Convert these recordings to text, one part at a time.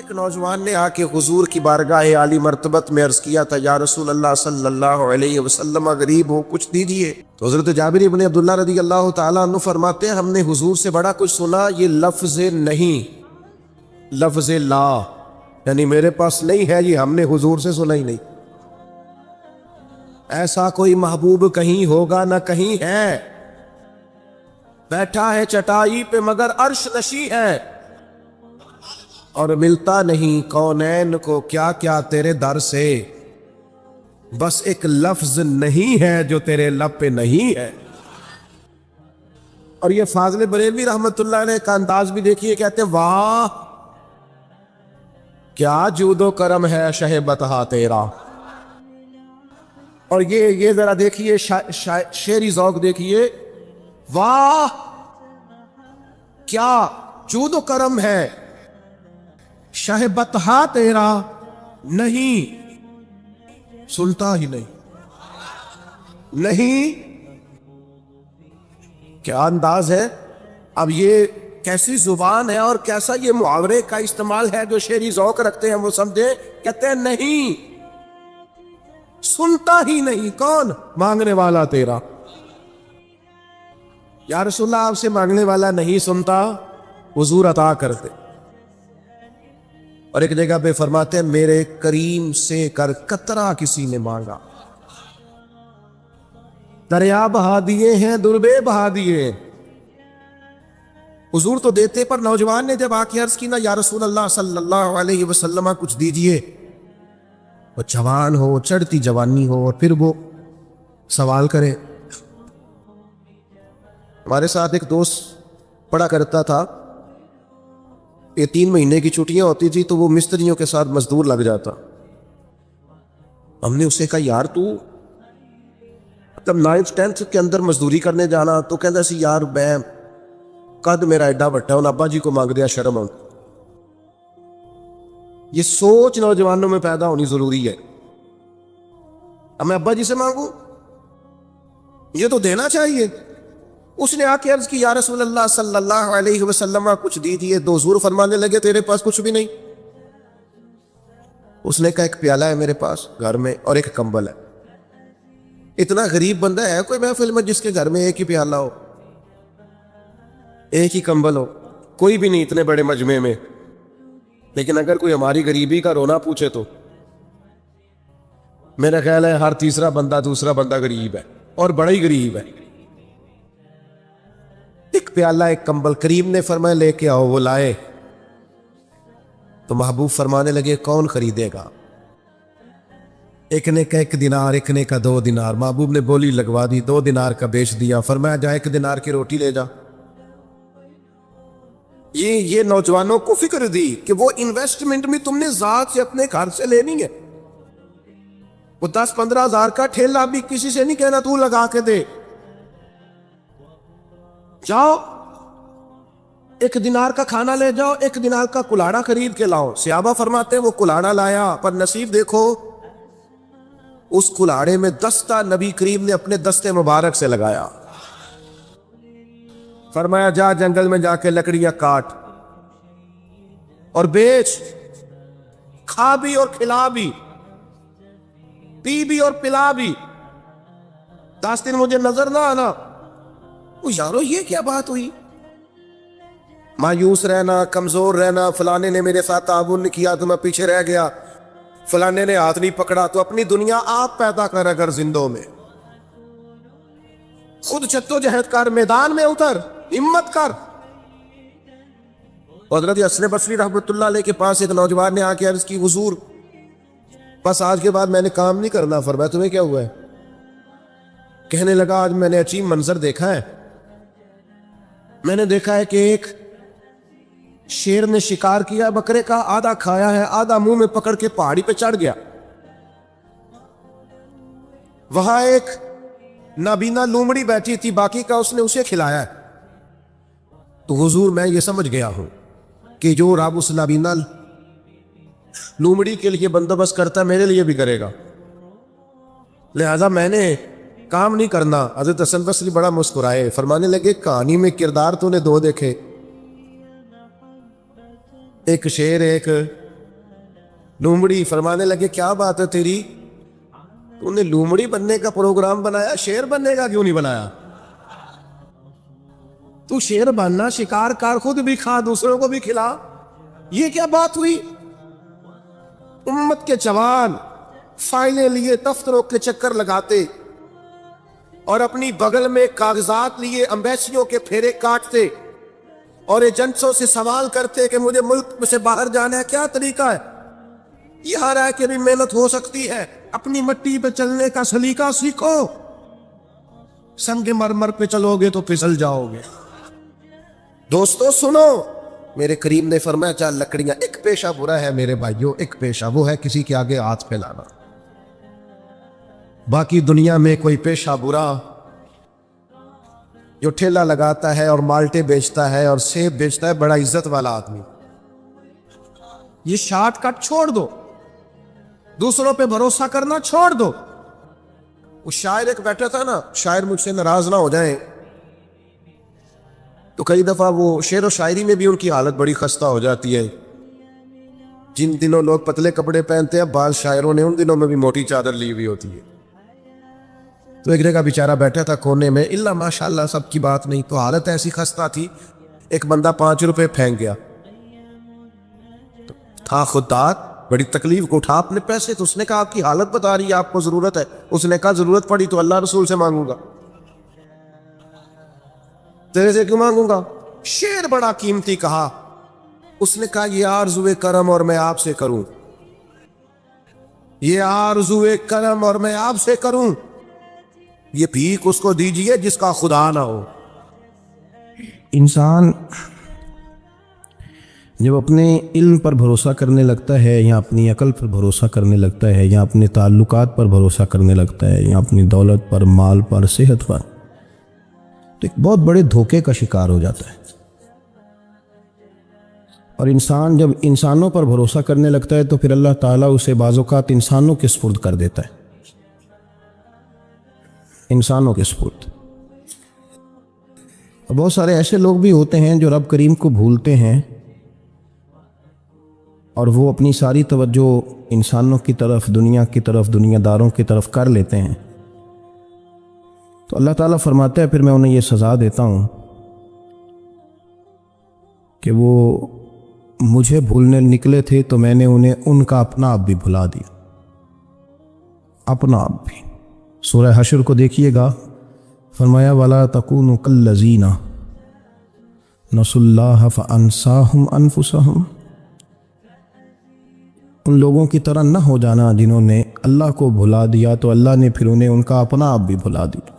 ایک نوجوان نے آ کے حضور کی بارگاہ عالی مرتبت میں عرض کیا تھا، یا رسول اللہ صلی اللہ علیہ وسلم غریب ہو، کچھ دیجیے۔ تو حضرت جابر بن عبداللہ رضی اللہ تعالیٰ عنہ فرماتے ہیں، ہم نے حضور سے بڑا کچھ سنا، یہ لفظ نہیں، لفظ لا، یعنی میرے پاس نہیں ہے، یہ ہم نے حضور سے سنا ہی نہیں۔ ایسا کوئی محبوب کہیں ہوگا نہ کہیں ہے، بیٹھا ہے چٹائی پہ مگر عرش نشی ہے، اور ملتا نہیں کونین کو کیا کیا تیرے در سے، بس ایک لفظ نہیں ہے جو تیرے لب پہ نہیں ہے۔ اور یہ فاضل بریلوی رحمت اللہ علیہ کا انداز بھی دیکھیے، کہتے ہیں واہ کیا جود و کرم ہے شہ بتہا تیرا۔ اور یہ ذرا دیکھیے شعری ذوق دیکھیے، واہ کیا جود و کرم ہے شہ بتہا تیرا، نہیں سنتا ہی نہیں، کیا انداز ہے۔ اب یہ کیسی زبان ہے اور کیسا یہ محاورے کا استعمال ہے، جو شعری ذوق رکھتے ہیں وہ سمجھے، کہتے ہیں نہیں سنتا ہی نہیں، کون؟ مانگنے والا تیرا۔ یا رسول اللہ آپ سے مانگنے والا نہیں سنتا، حضور عطا کرتے۔ اور ایک جگہ پہ فرماتے ہیں، میرے کریم سے کر قطرہ کسی نے مانگا، دریا بہا دیے ہیں دربے بہا دیے۔ حضور تو دیتے، پر نوجوان نے جب آ کے عرض کی نا، یا رسول اللہ صلی اللہ علیہ وسلم کچھ دیجئے، وہ جوان ہو، چڑھتی جوانی ہو، اور پھر وہ سوال کرے۔ ہمارے ساتھ ایک دوست پڑھا کرتا تھا، یہ 3 مہینے کی چھٹیاں ہوتی تھی تو وہ مستریوں کے ساتھ مزدور لگ جاتا۔ ہم نے اسے کہا، یار تو جب 9th 10th کے اندر مزدوری کرنے جانا، تو کہتا سی یار میں قد میرا ایڈا بٹا ہوں، ابا جی کو مانگ دیا شرم ہوں۔ یہ سوچ نوجوانوں میں پیدا ہونی ضروری ہے، اب میں ابا جی سے مانگوں، یہ تو دینا چاہیے۔ اس نے آ کے عرض کی، یا رسول اللہ صلی اللہ علیہ وسلم کچھ دیجیے۔ تو حضور فرمانے لگے، تیرے پاس کچھ بھی نہیں؟ اس نے کہا، ایک پیالہ ہے میرے پاس گھر میں اور ایک کمبل ہے۔ اتنا غریب بندہ ہے کوئی محفل میں جس کے گھر میں ایک ہی پیالہ ہو، ایک ہی کمبل ہو؟ کوئی بھی نہیں اتنے بڑے مجمع میں۔ لیکن اگر کوئی ہماری غریبی کا رونا پوچھے تو میرا خیال ہے ہر تیسرا بندہ دوسرا بندہ غریب ہے، اور بڑا ہی غریب ہے۔ ایک پیالہ ایک کمبل، کریم نے فرمایا لے کے آؤ، وہ لائے۔ تو محبوب فرمانے لگے، کون خریدے گا؟ ایک نے کہا 1 دینار، ایک نے کہا 2 دینار۔ محبوب نے بولی لگوا دی، 2 دینار کا بیچ دیا۔ فرمایا جا 1 دینار کی روٹی لے جا۔ یہ نوجوانوں کو فکر دی کہ وہ انویسٹمنٹ بھی تم نے ذات سے اپنے گھر سے لینی ہے۔ وہ 10-15 ہزار کا ٹھیلا بھی کسی سے نہیں کہنا تو لگا کے دے، جاؤ 1 دینار کا کھانا لے جاؤ، 1 دینار کا کلاڑا خرید کے لاؤ۔ صحابہ فرماتے ہیں وہ کلاڑا لایا، پر نصیب دیکھو اس کلاڑے میں دستہ نبی کریم نے اپنے دستے مبارک سے لگایا۔ فرمایا جا جنگل میں جا کے لکڑیاں کاٹ اور بیچ، کھا بھی اور کھلا بھی، پی بھی اور پلا بھی، 10 دن مجھے نظر نہ آنا۔ یارو یہ کیا بات ہوئی؟ مایوس رہنا، کمزور رہنا، فلانے نے میرے ساتھ تعاون نہیں کیا تو میں پیچھے رہ گیا، فلانے نے ہاتھ نہیں پکڑا، تو اپنی دنیا آپ پیدا کر، اگر زندوں میں خود جدوجہد کر، میدان میں اتر، ہمت کر۔ حضرت حسن بصری رحمت اللہ علیہ کے پاس ایک نوجوان نے آ کے عرض کی، حضور بس آج کے بعد میں نے کام نہیں کرنا۔ فرمایا تمہیں کیا ہوا ہے؟ کہنے لگا آج میں نے عجیب منظر دیکھا ہے، میں نے دیکھا ہے کہ ایک شیر نے شکار کیا بکرے کا، آدھا کھایا ہے، آدھا منہ میں پکڑ کے پہاڑی پہ چڑھ گیا، وہاں ایک نابینا لومڑی بیٹھی تھی، باقی کا اس نے اسے کھلایا ہے۔ تو حضور میں یہ سمجھ گیا ہوں کہ جو رب اس نابینا لومڑی کے لیے بندوبست کرتا ہے میرے لیے بھی کرے گا، لہذا میں نے کام نہیں کرنا۔ حضرت حسن بصری بڑا مسکرائے، فرمانے لگے کہانی میں کردار تو نے 2 دیکھے، ایک شیر ایک لومڑی فرمانے لگے کیا بات ہے تیری، تو نے لومڑی بننے کا پروگرام بنایا، شیر بننے کا کیوں نہیں بنایا؟ تو شیر بننا، شکار کار، خود بھی کھا دوسروں کو بھی کھلا، یہ کیا بات ہوئی؟ امت کے جوان فائلیں لیے دفتروں کے چکر لگاتے اور اپنی بغل میں کاغذات لیے امبیسیوں کے پھیرے کاٹتے اور ایجنٹوں سے سوال کرتے کہ مجھے ملک سے باہر جانا ہے، کیا طریقہ ہے؟ یہاں رہ کے بھی محنت ہو سکتی ہے، اپنی مٹی پہ چلنے کا سلیقہ سیکھو، سنگ مرمر پہ چلو گے تو پھسل جاؤ گے۔ دوستو سنو، میرے کریم نے فرمایا چار لکڑیاں، ایک پیشہ برا ہے میرے بھائیوں، ایک پیشہ وہ ہے کسی کے آگے ہاتھ پھیلانا۔ باقی دنیا میں کوئی پیشہ برا جو ٹھیلا لگاتا ہے اور مالٹے بیچتا ہے اور سیب بیچتا ہے، بڑا عزت والا آدمی، یہ شارٹ کٹ چھوڑ دو، دوسروں پہ بھروسہ کرنا چھوڑ دو۔ وہ شاعر ایک بیٹھا تھا نا، شاعر مجھ سے ناراض نہ ہو جائیں، تو کئی دفعہ وہ شعر و شاعری میں بھی ان کی حالت بڑی خستہ ہو جاتی ہے۔ جن دنوں لوگ پتلے کپڑے پہنتے ہیں، بعض شاعروں نے ان دنوں میں بھی موٹی چادر لی ہوئی ہوتی ہے۔ تو ایک جگہ بیچارہ بیٹھا تھا کونے میں، اللہ ماشاءاللہ سب کی بات نہیں، تو حالت ایسی خستہ تھی، ایک بندہ 5 روپے پھینک گیا، تھا خوددار، بڑی تکلیف کو اٹھا اپنے پیسے، تو اس نے کہا آپ کی حالت بتا رہی ہے، آپ کو ضرورت ہے۔ اس نے کہا ضرورت پڑی تو اللہ رسول سے مانگوں گا، تیرے سے کیوں مانگوں گا؟ شعر بڑا قیمتی کہا، اس نے کہا یہ آرزوئے کرم اور میں آپ سے کروں، یہ آرزوئے کرم اور میں آپ سے کروں، یہ بھیک اس کو دیجئے جس کا خدا نہ ہو۔ انسان جب اپنے علم پر بھروسہ کرنے لگتا ہے یا اپنی عقل پر بھروسہ کرنے لگتا ہے یا اپنے تعلقات پر بھروسہ کرنے لگتا ہے یا اپنی دولت پر، مال پر، صحت پر، تو ایک بہت بڑے دھوکے کا شکار ہو جاتا ہے۔ اور انسان جب انسانوں پر بھروسہ کرنے لگتا ہے تو پھر اللہ تعالیٰ اسے بعض اوقات انسانوں کے سپرد کر دیتا ہے، انسانوں کے سپرد۔ اور بہت سارے ایسے لوگ بھی ہوتے ہیں جو رب کریم کو بھولتے ہیں اور وہ اپنی ساری توجہ انسانوں کی طرف، دنیا کی طرف، دنیا داروں کی طرف کر لیتے ہیں، تو اللہ تعالیٰ فرماتا ہے پھر میں انہیں یہ سزا دیتا ہوں کہ وہ مجھے بھولنے نکلے تھے تو میں نے انہیں ان کا اپنا آپ بھی بھلا دیا، اپنا آپ بھی۔ سورہ حشر کو دیکھیے گا، فرمایا وَلَا تَكُونُوا كَالَّذِينَ نَسُوا اللَّهَ فَأَنسَاهُمْ أَنفُسَهُمْ، ان لوگوں کی طرح نہ ہو جانا جنہوں نے اللہ کو بھلا دیا تو اللہ نے پھر انہیں ان کا اپنا آپ بھی بھلا دیا،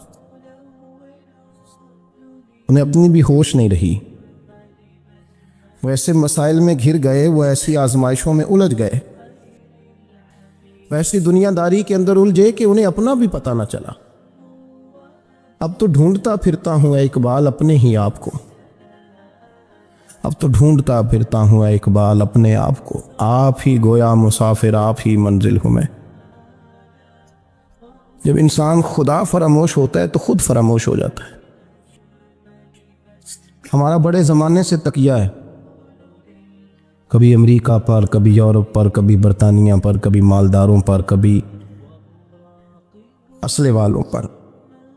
انہیں اپنی بھی ہوش نہیں رہی، وہ ایسے مسائل میں گھر گئے، وہ ایسی آزمائشوں میں الجھ گئے، ویسی دنیا داری کے اندر الجھے کہ انہیں اپنا بھی پتہ نہ چلا۔ اب تو ڈھونڈتا پھرتا ہوں اے اقبال اپنے ہی آپ کو، اب تو ڈھونڈتا پھرتا ہوں اے اقبال اپنے آپ کو، آپ ہی گویا مسافر، آپ ہی منزل ہوں میں۔ جب انسان خدا فراموش ہوتا ہے تو خود فراموش ہو جاتا ہے۔ ہمارا بڑے زمانے سے تکیہ ہے، کبھی امریکہ پر، کبھی یورپ پر، کبھی برطانیہ پر، کبھی مالداروں پر، کبھی اسلحے والوں پر۔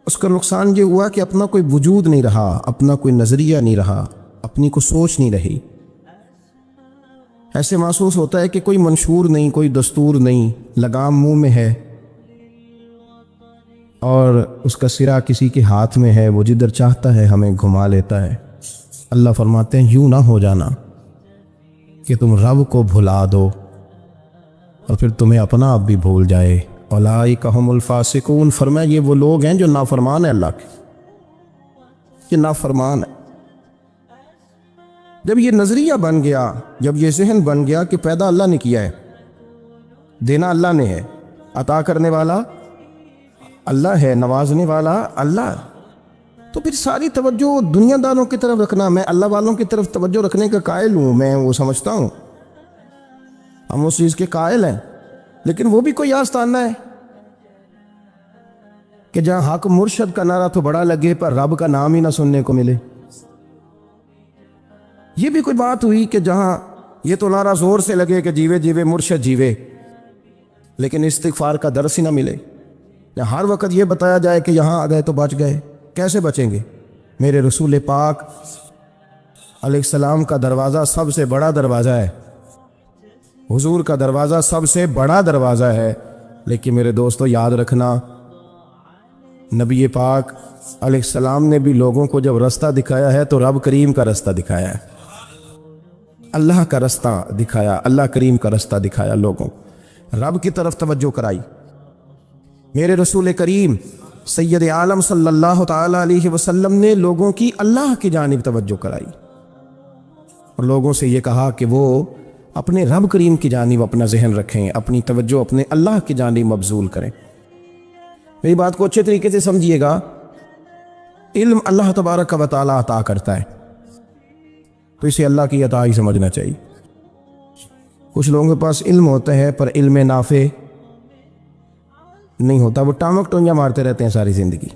اس کا نقصان یہ ہوا کہ اپنا کوئی وجود نہیں رہا، اپنا کوئی نظریہ نہیں رہا، اپنی کوئی سوچ نہیں رہی۔ ایسے محسوس ہوتا ہے کہ کوئی منشور نہیں، کوئی دستور نہیں، لگام منہ میں ہے اور اس کا سرا کسی کے ہاتھ میں ہے، وہ جدھر چاہتا ہے ہمیں گھما لیتا ہے۔ اللہ فرماتے ہیں یوں نہ ہو جانا کہ تم رب کو بھلا دو اور پھر تمہیں اپنا آپ بھی بھول جائے۔ اولئک ھم الفاسقون، فرمایا یہ وہ لوگ ہیں جو نافرمان ہیں اللہ کے، یہ نافرمان ہے۔ جب یہ نظریہ بن گیا، جب یہ ذہن بن گیا کہ پیدا اللہ نے کیا ہے، دینا اللہ نے ہے، عطا کرنے والا اللہ ہے، نوازنے والا اللہ، تو پھر ساری توجہ دنیا داروں کی طرف رکھنا، میں اللہ والوں کی طرف توجہ رکھنے کا قائل ہوں، میں وہ سمجھتا ہوں ہم اس چیز کے قائل ہیں، لیکن وہ بھی کوئی آستانہ ہے کہ جہاں حق مرشد کا نعرہ تو بڑا لگے پر رب کا نام ہی نہ سننے کو ملے۔ یہ بھی کوئی بات ہوئی کہ جہاں یہ تو نعرہ زور سے لگے کہ جیوے جیوے مرشد جیوے، لیکن استغفار کا درس ہی نہ ملے۔ ہر وقت یہ بتایا جائے کہ یہاں آ گئے تو بچ گئے، کیسے بچیں گے؟ میرے رسول پاک علیہ السلام کا دروازہ سب سے بڑا دروازہ ہے، حضور کا دروازہ سب سے بڑا دروازہ ہے، لیکن میرے دوستو یاد رکھنا، نبی پاک علیہ السلام نے بھی لوگوں کو جب رستہ دکھایا ہے تو رب کریم کا رستہ دکھایا ہے، اللہ کا رستہ دکھایا، اللہ کریم کا رستہ دکھایا، لوگوں رب کی طرف توجہ کرائی۔ میرے رسول کریم سید عالم صلی اللہ تعالی علیہ وسلم نے لوگوں کی اللہ کی جانب توجہ کرائی اور لوگوں سے یہ کہا کہ وہ اپنے رب کریم کی جانب اپنا ذہن رکھیں، اپنی توجہ اپنے اللہ کی جانب مبذول کریں۔ میری بات کو اچھے طریقے سے سمجھیے گا، علم اللہ تبارک و تعالی عطا کرتا ہے تو اسے اللہ کی عطا ہی سمجھنا چاہیے۔ کچھ لوگوں کے پاس علم ہوتا ہے پر علم نافع نہیں ہوتا، وہ ٹامک ٹونجا مارتے رہتے ہیں ساری زندگی۔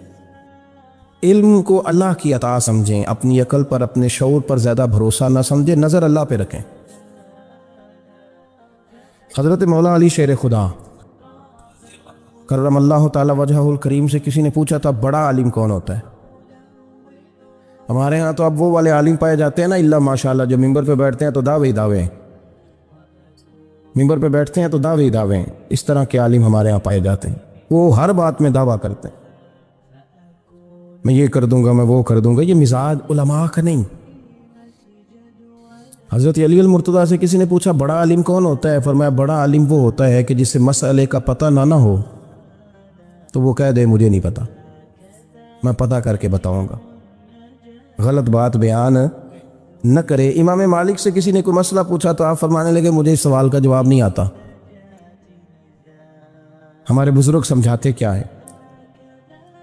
علم کو اللہ کی عطا سمجھیں، اپنی عقل پر اپنے شعور پر زیادہ بھروسہ نہ سمجھیں، نظر اللہ پہ رکھیں۔ حضرت مولا علی شیر خدا کرم اللہ تعالی وجہہ الکریم سے کسی نے پوچھا تھا بڑا عالم کون ہوتا ہے؟ ہمارے ہاں تو اب وہ والے عالم پائے جاتے ہیں نا، اللہ ماشاءاللہ، جو ممبر پہ بیٹھتے ہیں تو دعوے ہی دعوے ہیں، ممبر پہ بیٹھتے ہیں تو دعوے ہی دعوے ہیں، اس طرح کے عالم ہمارے ہاں پائے جاتے ہیں، وہ ہر بات میں دعویٰ کرتے ہیں، میں یہ کر دوں گا، میں وہ کر دوں گا۔ یہ مزاج علماء کا نہیں۔ حضرت علی المرتضیٰ سے کسی نے پوچھا بڑا عالم کون ہوتا ہے؟ فرمایا بڑا عالم وہ ہوتا ہے کہ جسے مسئلے کا پتہ نہ ہو تو وہ کہہ دے مجھے نہیں پتا، میں پتہ کر کے بتاؤں گا، غلط بات بیان نہ کرے۔ امام مالک سے کسی نے کوئی مسئلہ پوچھا تو آپ فرمانے لگے مجھے اس سوال کا جواب نہیں آتا۔ ہمارے بزرگ سمجھاتے کیا ہے؟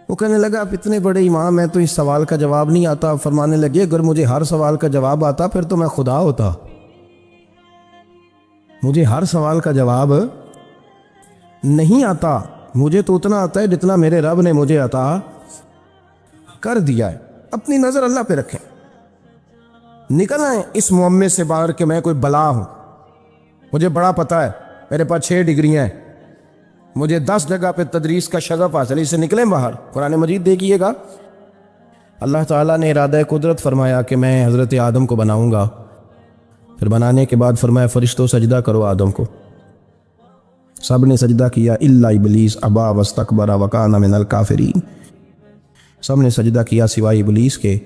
وہ کہنے لگا آپ اتنے بڑے امام ہیں تو اس سوال کا جواب نہیں آتا۔ فرمانے لگے اگر مجھے ہر سوال کا جواب آتا پھر تو میں خدا ہوتا، مجھے ہر سوال کا جواب نہیں آتا، مجھے تو اتنا آتا ہے جتنا میرے رب نے مجھے عطا کر دیا ہے۔ اپنی نظر اللہ پہ رکھیں، نکل آئیں اس معمے سے باہر کہ میں کوئی بلا ہوں، مجھے بڑا پتہ ہے، میرے پاس 6 ڈگریاں ہیں، مجھے 10 جگہ پہ تدریس کا شغف حاصل، اس سے نکلیں باہر۔ قرآن مجید دیکھیے گا، اللہ تعالیٰ نے ارادہ قدرت فرمایا کہ میں حضرت آدم کو بناؤں گا، پھر بنانے کے بعد فرمایا فرشتوں سجدہ کرو آدم کو، سب نے سجدہ کیا الا ابلیس ابا واستکبر وکان من الکافرین، سب نے سجدہ کیا سوائے ابلیس کے،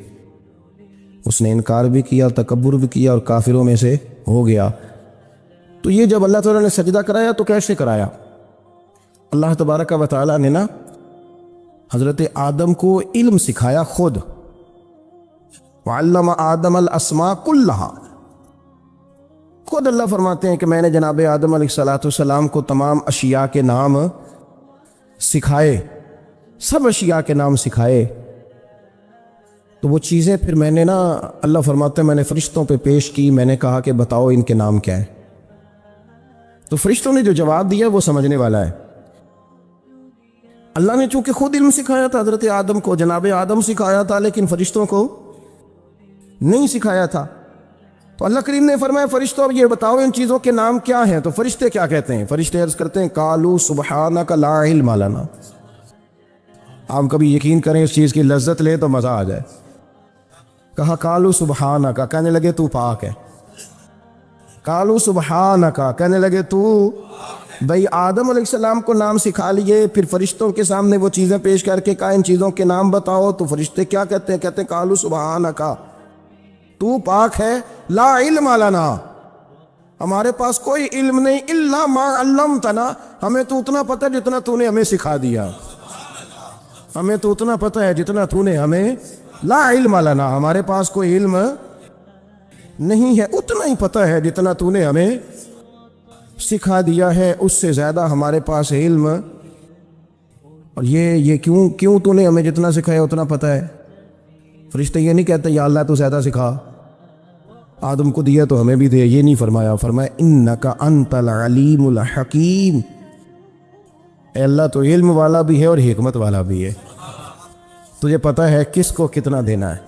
اس نے انکار بھی کیا، تکبر بھی کیا اور کافروں میں سے ہو گیا۔ تو یہ جب اللہ تعالیٰ نے سجدہ کرایا تو کیسے کرایا؟ اللہ تبارک و تعالیٰ نے نا حضرت آدم کو علم سکھایا خود، وعلم آدم الاسماء کلہا، خود اللہ فرماتے ہیں کہ میں نے جناب آدم علیہ السلام کو تمام اشیاء کے نام سکھائے، سب اشیاء کے نام سکھائے۔ تو وہ چیزیں پھر میں نے نا، اللہ فرماتے ہیں میں نے فرشتوں پہ پیش کی، میں نے کہا کہ بتاؤ ان کے نام کیا ہے، تو فرشتوں نے جو جواب دیا وہ سمجھنے والا ہے۔ اللہ نے چونکہ خود علم سکھایا تھا حضرت آدم کو، جناب آدم سکھایا تھا، لیکن فرشتوں کو نہیں سکھایا تھا، تو اللہ کریم نے فرمایا فرشتوں اب یہ بتاؤ ان چیزوں کے نام کیا ہیں؟ تو فرشتے کیا کہتے ہیں؟ فرشتے عرض کرتے ہیں قالوا سبحانک لا علم لنا۔ آپ کبھی یقین کریں اس چیز کی لذت لے تو مزہ آ جائے۔ کہا قالوا سبحانک، کہنے لگے تو پاک ہے، قالوا سبحانک، کہنے لگے تو، بھئی آدم علیہ السلام کو نام سکھا لیے، پھر فرشتوں کے سامنے وہ چیزیں پیش کر کے کہا ان چیزوں کے نام بتاؤ، تو فرشتے کیا کہتے ہیں؟ کہتے ہیں قالوا سبحانک، تو پاک ہے، لا علم لنا، ہمارے پاس کوئی علم نہیں، الا ما علمتنا، ہمیں تو اتنا پتہ ہے جتنا تو نے ہمیں سکھا دیا، ہمیں تو اتنا پتہ ہے جتنا تو نے ہمیں، لا علم لنا، ہمارے پاس کوئی علم نہیں ہے، اتنا ہی پتہ ہے جتنا تو نے ہمیں سکھا دیا ہے، اس سے زیادہ ہمارے پاس علم، اور یہ کیوں تو نے ہمیں جتنا سکھایا اتنا پتہ ہے۔ فرشتے یہ نہیں کہتے یا اللہ تو زیادہ سکھا، آدم کو دیا تو ہمیں بھی دے، یہ نہیں فرمایا، فرمایا انکا انت العلیم الحکیم، اے اللہ تو علم والا بھی ہے اور حکمت والا بھی ہے، تجھے پتہ ہے کس کو کتنا دینا ہے۔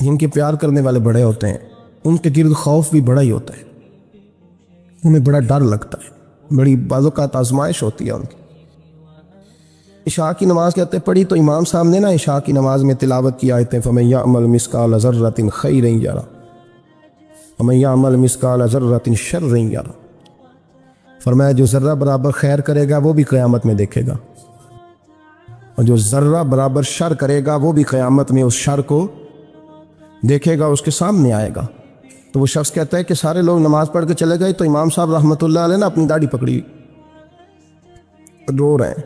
جن کے پیار کرنے والے بڑے ہوتے ہیں ان کے گرد خوف بھی بڑا ہی ہوتا ہے، انہیں بڑا ڈر لگتا ہے، بڑی بعض اوقات آزمائش ہوتی ہے ان کی۔ عشاء کی نماز کہتے پڑھی تو امام صاحب نے نا عشاء کی نماز میں تلاوت کی آیتیں فَمَن يَعْمَلْ مِثْقَالَ ذَرَّةٍ خَيْرًا يَرَهُ وَمَن يَعْمَلْ مِثْقَالَ ذَرَّةٍ شَرًّا يَرَهُ، فرمایا جو ذرہ برابر خیر کرے گا وہ بھی قیامت میں دیکھے گا، اور جو ذرہ برابر شر کرے گا وہ بھی قیامت میں اس شر کو دیکھے گا، اس کے سامنے آئے گا۔ تو وہ شخص کہتا ہے کہ سارے لوگ نماز پڑھ کے چلے گئے تو امام صاحب رحمۃ اللہ علیہ نے اپنی داڑھی پکڑی، رو رہے ہیں،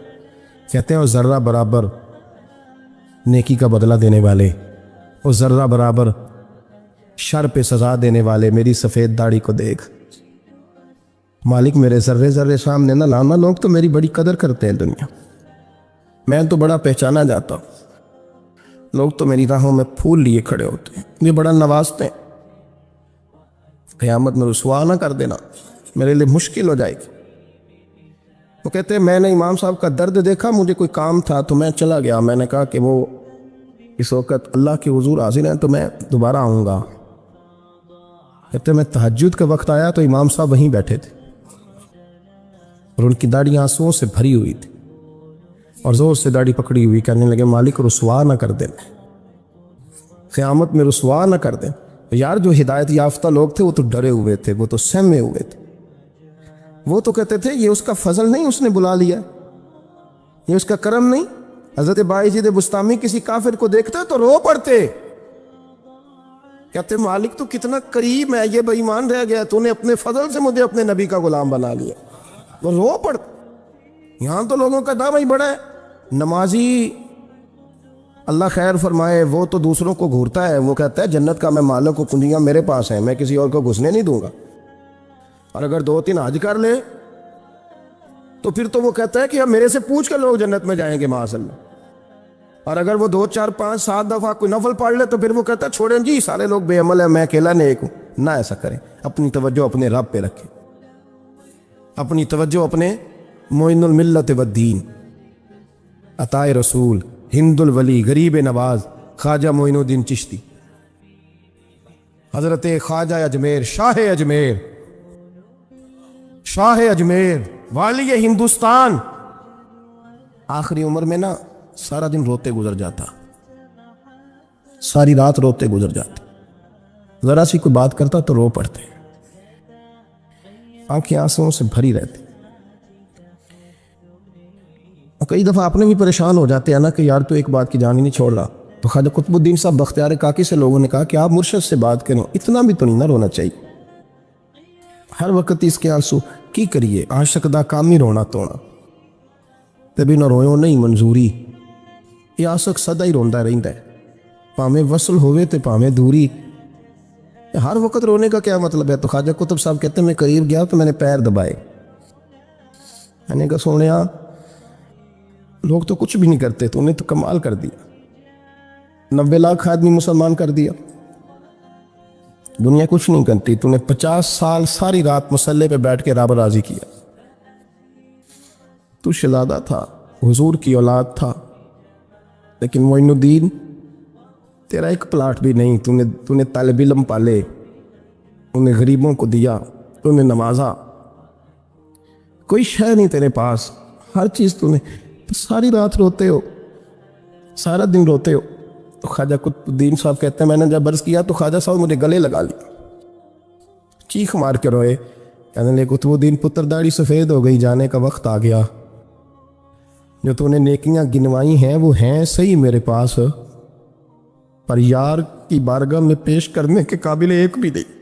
کہتے ہیں وہ ذرہ برابر نیکی کا بدلہ دینے والے، وہ ذرہ برابر شر پہ سزا دینے والے میری سفید داڑھی کو دیکھ، مالک میرے ذرے ذرے سامنے نہ لانا، لوگ تو میری بڑی قدر کرتے ہیں دنیا، میں تو بڑا پہچانا جاتا ہوں، لوگ تو میری راہوں میں پھول لیے کھڑے ہوتے ہیں، یہ بڑا نوازتے ہیں، قیامت میں رسوا نہ کر دینا، میرے لیے مشکل ہو جائے گی۔ وہ کہتے ہیں میں نے امام صاحب کا درد دیکھا، مجھے کوئی کام تھا تو میں چلا گیا، میں نے کہا کہ وہ اس وقت اللہ کے حضور حاضر ہیں تو میں دوبارہ آؤں گا۔ کہتے ہیں میں تہجد کا وقت آیا تو امام صاحب وہیں بیٹھے تھے اور ان کی داڑھی آنسوؤں سے بھری ہوئی تھی اور زور سے داڑھی پکڑی ہوئی، کہنے لگے مالک رسوا نہ کر دینا، قیامت میں رسوا نہ کر دیں۔ یار جو ہدایت یافتہ لوگ تھے وہ تو ڈرے ہوئے تھے، وہ تو سہمے ہوئے تھے، وہ تو کہتے تھے یہ اس کا فضل نہیں، اس نے بلا لیا، یہ اس کا کرم نہیں۔ حضرت بایزید بسطامی کسی کافر کو دیکھتے تو رو پڑتے، کہتے مالک تو کتنا قریب ہے، یہ بے ایمان رہ گیا، تو نے اپنے فضل سے مجھے اپنے نبی کا غلام بنا لیا، وہ رو پڑتے۔ یہاں تو لوگوں کا دعویٰ ہی بڑا ہے، نمازی اللہ خیر فرمائے وہ تو دوسروں کو گھورتا ہے، وہ کہتا ہے جنت کا میں مالک کو کنجیاں میرے پاس ہیں، میں کسی اور کو گھسنے نہیں دوں گا، اور اگر 2-3 حج کر لے تو پھر تو وہ کہتا ہے کہ اب میرے سے پوچھ کر لوگ جنت میں جائیں گے معاذ اللہ، اور اگر وہ 2 4 5 7 دفعہ کوئی نفل پڑھ لے تو پھر وہ کہتا ہے چھوڑیں جی سارے لوگ بے عمل ہیں، میں اکیلا نیک ہوں۔ نہ ایسا کریں، اپنی توجہ اپنے رب پہ رکھیں، اپنی توجہ اپنے معین الملت والدین، عطا رسول، ہند الولی، غریب نواز، خواجہ معین الدین چشتی، حضرت خواجہ اجمیر، شاہ اجمیر، شاہ اجمیر، والی ہندوستان، آخری عمر میں نا سارا دن روتے گزر جاتا، ساری رات روتے گزر جاتے، ذرا سی کوئی بات کرتا تو رو پڑتے، آنکھیں آنسوؤں سے بھری رہتی۔ کئی دفعہ اپنے بھی پریشان ہو جاتے ہیں نا کہ یار تو ایک بات کی جان ہی نہیں چھوڑ رہا، تو خواجہ قطب الدین صاحب بختیار کاکی سے لوگوں نے کہا کہ آپ مرشد سے بات کریں، اتنا بھی تو نہیں نہ رونا چاہیے، ہر وقت اس کے آنسو کی کریے، عاشق دا کام ہی رونا تونا، تبھی نہ رویوں نہیں منظوری، یہ عاشق سدا ہی روندا رہندا ہے، پاویں وصل ہوئے تے پاویں دوری، ہر وقت رونے کا کیا مطلب ہے؟ تو خواجہ قطب صاحب کہتے ہیں میں قریب گیا تو میں نے پیر دبائے، میں نے کہا سونیا لوگ تو کچھ بھی نہیں کرتے، تو نے تو کمال کر دیا، 90 لاکھ آدمی مسلمان کر دیا، دنیا کچھ نہیں کرتی، تو نے 50 سال ساری رات مسلح پہ بیٹھ کے رب راضی کیا، تو شہزادہ تھا، حضور کی اولاد تھا، لیکن معین الدین تیرا ایک پلاٹ بھی نہیں، تو نے طالب علم پالے، انہیں غریبوں کو دیا، تو نے نوازا، کوئی شے نہیں تیرے پاس، ہر چیز تو نے، ساری رات روتے ہو، سارا دن روتے ہو۔ تو خواجہ قطب الدین صاحب کہتے ہیں میں نے جب عرض کیا تو خواجہ صاحب مجھے گلے لگا لیا، چیخ مار کے روئے، کہنے لگے قطب الدین پتر داڑھی سفید ہو گئی، جانے کا وقت آ گیا، جو تو نے نیکیاں گنوائی ہیں وہ ہیں صحیح میرے پاس، پر یار کی بارگاہ میں پیش کرنے کے قابل ایک بھی نہیں،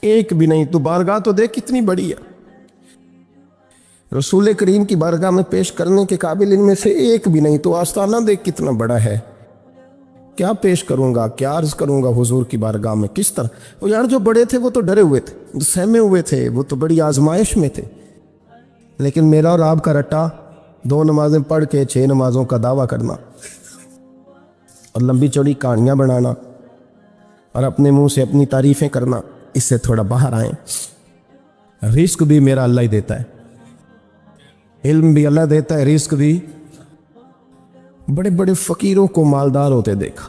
ایک بھی نہیں، تو بارگاہ تو دیکھ کتنی بڑی ہے، رسول کریم کی بارگاہ میں پیش کرنے کے قابل ان میں سے ایک بھی نہیں، تو آستانہ دیکھ کتنا بڑا ہے، کیا پیش کروں گا، کیا عرض کروں گا حضور کی بارگاہ میں، کس طرح؟ وہ یار جو بڑے تھے وہ تو ڈرے ہوئے تھے، جو سہمے ہوئے تھے وہ تو بڑی آزمائش میں تھے، لیکن میرا اور آپ کا رٹا 2 نمازیں پڑھ کے 6 نمازوں کا دعویٰ کرنا اور لمبی چوڑی کہانیاں بنانا اور اپنے منہ سے اپنی تعریفیں کرنا، اس سے تھوڑا باہر آئیں۔ رزق بھی میرا اللہ ہی دیتا ہے، علم بھی اللہ دیتا ہے، رزق بھی۔ بڑے بڑے فقیروں کو مالدار ہوتے دیکھا،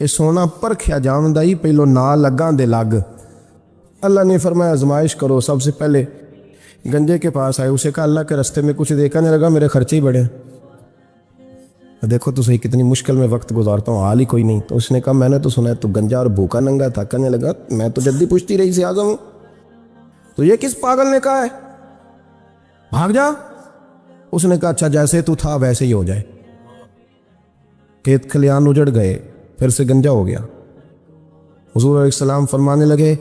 یہ سونا پرکھیا جاؤں ہی پہلو نہ لگاں دے لگ۔ اللہ نے فرمایا آزمائش کرو۔ سب سے پہلے گنجے کے پاس آئے، اسے کہا اللہ کے رستے میں کچھ دیکھا نہیں لگا، میرے خرچے ہی بڑے ہیں۔ دیکھو تو صحیح کتنی مشکل میں وقت گزارتا ہوں، حال ہی کوئی نہیں۔ تو اس نے کہا میں نے تو سنا ہے تو گنجا اور بھوکا ننگا تھا۔ کہنے لگا میں تو جلدی پوچھتی رہی سے اعظم ہوں، تو یہ کس پاگل نے کہا ہے بھاگ جا؟ اس نے کہا اچھا جیسے تو تھا ویسے ہی ہو جائے۔ کھیت کھلیان اجڑ گئے، پھر سے گنجا ہو گیا۔ حضور علیہ السلام فرمانے لگے،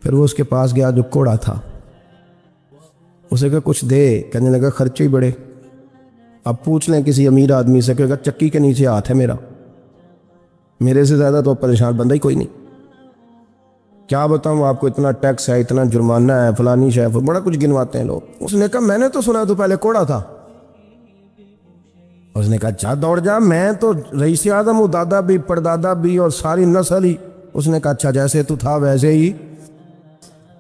پھر وہ اس کے پاس گیا جو کوڑا تھا، اسے کہا کچھ دے۔ کہنے لگا خرچے ہی بڑے، اب پوچھ لیں کسی امیر آدمی سے، کہ چکی کے نیچے ہاتھ ہے میرا، میرے سے زیادہ تو پریشان بندہ ہی کوئی نہیں، کیا بتاؤں آپ کو، اتنا ٹیکس ہے، اتنا جرمانہ ہے، فلانی شے، بڑا کچھ گنواتے ہیں لوگ۔ اس نے کہا میں نے تو سنا تو پہلے کوڑا تھا۔ اس نے کہا اچھا دوڑ جا، میں تو رئیس اعظم ہوں، دادا بھی پردادا بھی اور ساری نسل ہی۔ اس نے کہا اچھا جیسے تو تھا ویسے ہی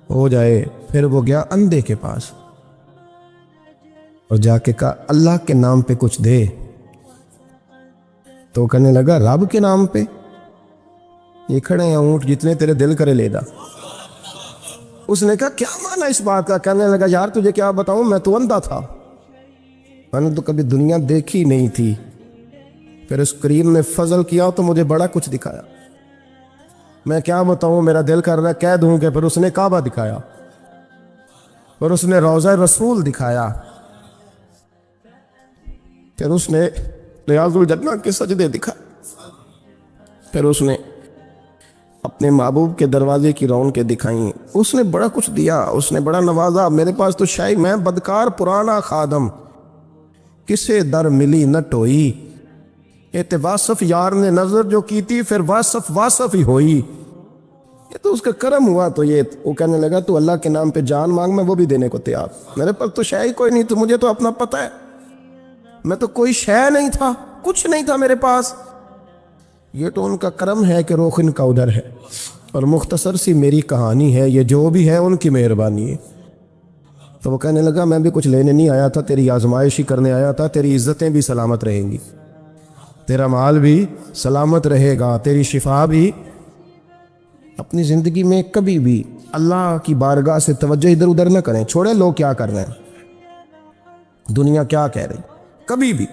ہو جائے۔ پھر وہ گیا اندھے کے پاس اور جا کے کہا اللہ کے نام پہ کچھ دے۔ تو کہنے لگا رب کے نام پہ؟ یہ کھڑے ہیں اونٹ جتنے تیرے دل کرے لے دا۔ اس نے کہا کیا معنی اس بات کا؟ کہنے لگا یار تجھے کیا بتاؤں، میں تو اندھا تھا، میں نے تو کبھی دنیا دیکھی نہیں تھی، پھر اس کریم نے فضل کیا تو مجھے بڑا کچھ دکھایا، میں کیا بتاؤں، میرا دل کر رہا ہے کہہ دوں کہ پھر اس نے کعبہ دکھایا، پھر اس نے روضہ رسول دکھایا، پھر اس نے ریاض الجنہ کے سجدے دکھائے، پھر اس نے اپنے محبوب کے دروازے کی رونقیں دکھائیں، اس نے بڑا کچھ دیا، اس نے بڑا نوازا۔ میرے پاس تو شاید میں بدکار پرانا خادم، کسے در ملی نہ ٹوئی، ایت واصف یار نے نظر جو کی تھی پھر واصف ہی ہوئی۔ یہ تو اس کا کرم ہوا۔ تو یہ وہ کہنے لگا تو اللہ کے نام پہ جان مانگ، میں وہ بھی دینے کو تیار، میرے پاس تو شے ہی کوئی نہیں، تو مجھے تو اپنا پتہ ہے، میں تو کوئی شے نہیں تھا، کچھ نہیں تھا میرے پاس۔ یہ تو ان کا کرم ہے کہ رخ ان کا ادھر ہے، اور مختصر سی میری کہانی ہے، یہ جو بھی ہے ان کی مہربانی ہے۔ تو وہ کہنے لگا میں بھی کچھ لینے نہیں آیا تھا، تیری آزمائش ہی کرنے آیا تھا، تیری عزتیں بھی سلامت رہیں گی، تیرا مال بھی سلامت رہے گا، تیری شفا بھی۔ اپنی زندگی میں کبھی بھی اللہ کی بارگاہ سے توجہ ادھر ادھر نہ کریں، چھوڑیں لوگ کیا کر رہے ہیں، دنیا کیا کہہ رہی، کبھی بھی